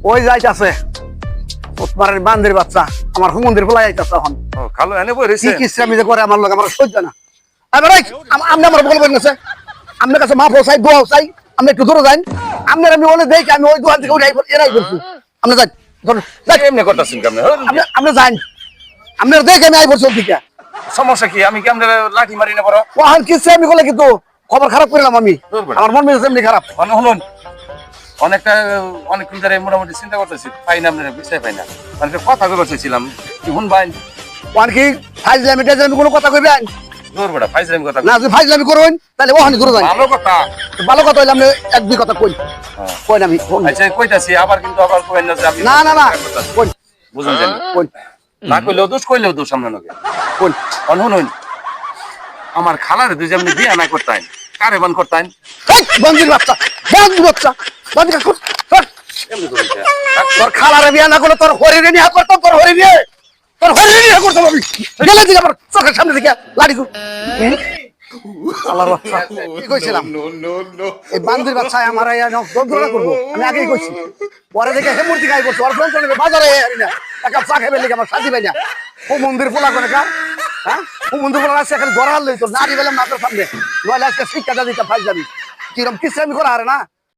ওই যাইতাছে ওসমানের বান্দির বাচ্চা আমার হুমন্দির ফলাই যাইতাছে এখন ও খালো এনে বই রইছে কি কিসরামি যে করে আমার লগে আমার সহ্য না এবারে আপনি আমার বলবেন না আপনার কাছে মাফ চাই দোয়া চাই আপনি একটু দূরে যান আপনার আমি বলে দেখি আমি ওই দোকান থেকে উঠাই এরাই বলছি আপনি যান এমনি করতেছেন কেমনে আপনি যান আপনার দেখে আমি আই বলছি ওদিকে সমস্যা কি আমি কেমনে লাঠি মারি না বড় ওখান কিসরামি করলে কিন্তু খবর খারাপ করলাম আমি আমার মন মেজাজ এমনি খারাপ শুনুন অনেকক্ষণ ধরে মোটামুটি চিন্তা করতেছি পাই না আপনার বিষয় পাই না মানে কথা কইবার চাইছিলাম কি শুনবাই ওখান কি ফাইজলামি টাইজলামি কোনো কথা কইবেন দূর বড় ফাইজলামি কথা না যদি ফাইজলামি করবেন তাহলে ওখানে দূরে যান ভালো কথা ভালো কথা হইলে আপনি এক দুই কথা কই কই না আমি আচ্ছা কইতাছি আবার কিন্তু আবার কইন না যে আপনি না না না কই বুঝুন জানি কই না কইলেও দোষ আমরা নাকি কই শুনুন আমার খালারে দুই যেমনি বিয়ে না করতেন কারে বান করতেন বন্দির বাচ্চা বন্দি কাকুর তোর খালারে বিয়া না করলে তোর হরিণে নিয়ে করতাম তোর হরিণে করতাম আমি গেলে দিকে আমার চোখের সামনে দিকে লাড়ি আল্লাহর বাচ্চা কি কইছিলাম এই বান্দির বাচ্চা আমার যন্ত্রণা করবো আমি আগেই কইছি পরে দেখে হে মূর্তি গাই করছো আর যন্ত্রণা বাজারে না একটা চা খাইবে লেগে আমার শান্তি পাই না ও মন্দির পোলা করে কা হ্যাঁ ও মন্দির পোলা আছে এখানে গড়াল লইতো নাড়ি বেলাম মাথার সামনে নইলে আজকে শিক্ষাটা দিতে ফাইল যাবি কিরম কিসরামি করা আরে না